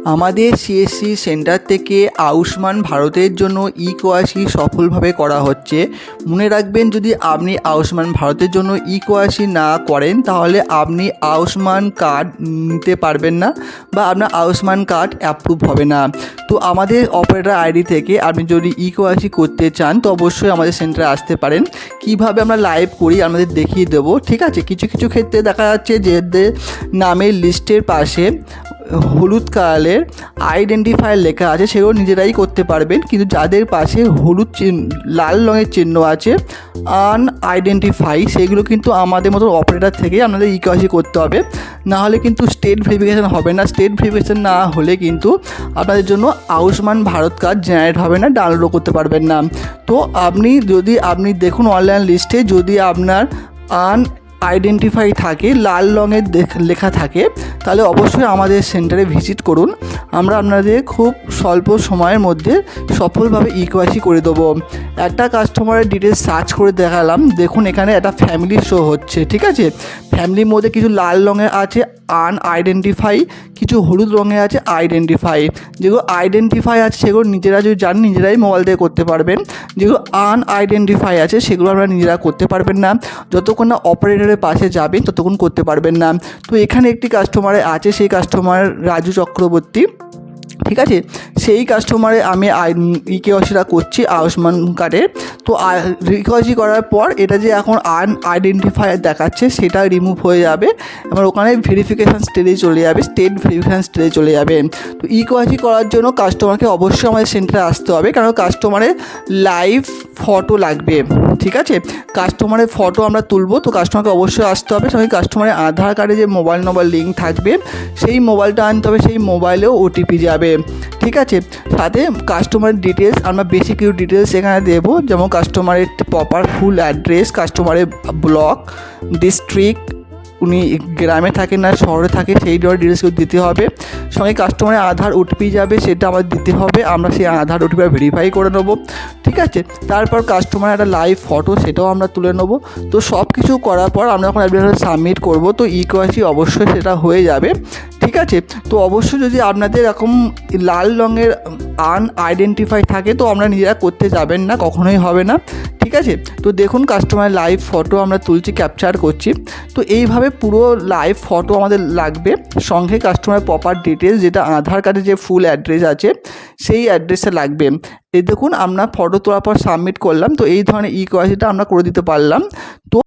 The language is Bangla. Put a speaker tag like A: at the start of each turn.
A: আমাদের সিএসসি সেন্টার থেকে আয়ুষ্মান ভারতের জন্য ই-কেওয়াইসি সফলভাবে করা হচ্ছে। মনে রাখবেন, যদি আপনি আয়ুষ্মান ভারতের জন্য ই-কেওয়াইসি না করেন তাহলে আপনি আয়ুষ্মান কার্ড নিতে পারবেন না বা আপনার আয়ুষ্মান কার্ড অ্যাপ্রুভ হবে না। তো আমাদের অপারেটর আইডি থেকে আপনি যদি ই-কেওয়াইসি করতে চান তো অবশ্যই আমাদের সেন্টারে আসতে পারেন। কিভাবে আমরা লাইভ করি আমাদের দেখিয়ে দেবো, ঠিক আছে। কিছু কিছু ক্ষেত্রে দেখা যাচ্ছে যে নামের লিস্টের পাশে হলুদ কালারের আইডেন্টিফায়ার লেখা আছে, সেগুলো নিজেরাই করতে পারবেন। কিন্তু যাদের পাশে লাল রঙের চিহ্ন আছে আনআইডেন্টিফাই, সেগুলো কিন্তু আমাদের মতো অপারেটর থেকে আপনাদের ই-কেওয়াইসি করতে হবে, না হলে কিন্তু স্টেট ভেরিফিকেশান হবে না। স্টেট ভেরিফিকেশান না হলে কিন্তু আপনাদের জন্য আয়ুষ্মান ভারত কার্ড জেনারেট হবে না, ডাউনলোড করতে পারবেন না। তো আপনি দেখুন অনলাইন লিস্টে যদি আপনার আইডেন্টিফাই থাকে, লাল রঙের লেখা থাকে, তাহলে অবশ্যই আমাদের সেন্টারে ভিজিট করুন। আমরা আপনাদের খুব স্বল্প সময়ের মধ্যে সফলভাবে ই-কেওয়াইসি করে দেবো। একটা কাস্টমারের ডিটেলস সার্চ করে দেখালাম, দেখুন এখানে একটা ফ্যামিলি শো হচ্ছে, ঠিক আছে। ফ্যামিলির মধ্যে কিছু লাল রঙের আছে আনআইডেন্টিফাই, কিছু হলুদ রঙের আছে আইডেন্টিফাই। যেগুলো আইডেন্টিফাই আছে সেগুলো নিজেরা যদি জান নিজেরাই মোবাইল থেকে করতে পারবেন। যেগুলো আনআইডেন্টিফাই আছে সেগুলো আপনারা নিজেরা করতে পারবেন না, যতক্ষণ না অপারেটরের পাশে যাবেন ততক্ষণ করতে পারবেন না। তো এখানে একটি কাস্টমারে আছে, সেই কাস্টমার রাজু চক্রবর্তী, ঠিক আছে। সেই কাস্টমারে আমি ই-কেওয়াইসিটা করছি আয়ুষ্মান কার্ডের। তো ই-কেওয়াইসি করার পর এটা যে এখন আনআইডেন্টিফায়ার দেখাচ্ছে সেটা রিমুভ হয়ে যাবে, আমার ওখানে ভেরিফিকেশান স্টেজে চলে যাবে, স্টেট ভেরিফিকেশান স্টেজে চলে যাবে। তো ই-কেওয়াইসি করার জন্য কাস্টমারকে অবশ্যই আমাদের সেন্টারে আসতে হবে, কারণ কাস্টমারের লাইভ ফটো লাগবে, ঠিক আছে। কাস্টমারের ফটো আমরা তুলবো, তো কাস্টমারকে অবশ্যই আসতে হবে। সঙ্গে কাস্টমারের আধার কার্ডে যে মোবাইল নম্বর লিঙ্ক থাকবে সেই মোবাইলটা আনতে হবে, সেই মোবাইলেও ওটিপি যাবে, ঠিক আছে। সাথে কাস্টমারের ডিটেলস আমরা বেশি কিছু ডিটেলস এখানে দেবো, যেমন কাস্টমারের প্রপার ফুল অ্যাড্রেস, কাস্টমারের ব্লক, ডিস্ট্রিক্ট, উনি গ্রামে থাকে না শহরে থাকে, সেই ডিটেলসগুলো দিতে হবে। সঙ্গে কাস্টমারের আধার ওটিপি যাবে, সেটা আমাদের দিতে হবে, আমরা সেই আধার ওটিপি ভেরিফাই করে নেবো, ঠিক আছে। তারপর কাস্টমারের একটা লাইভ ফটো সেটাও আমরা তুলে নেবো। তো সব কিছু করার পর আমরা যখন অ্যাপ্লিকেশন সাবমিট করবো তো ই-কেওয়াইসি অবশ্যই সেটা হয়ে যাবে, ঠিক আছে। তো অবশ্যই যদি আপনাদের এরকম লাল রঙের আনআইডেন্টিফাই থাকে তো আমরা নিজেরা করতে যাবেন না, কখনোই হবে না, ঠিক আছে। তো দেখুন কাস্টমারের লাইভ ফটো আমরা তুলছি, ক্যাপচার করছি। তো এইভাবে পুরো লাইভ ফটো আমাদের লাগবে, সঙ্গে কাস্টমারের প্রপার ডিটেলস যেটা আধার কার্ডে যে ফুল অ্যাড্রেস আছে সেই অ্যাড্রেসে লাগবে। এই দেখুন আমরা ফটো তোলার পর সাবমিট করলাম, তো এই ধরনের ই-কেওয়াইসিটা আমরা করে দিতে পারলাম। তো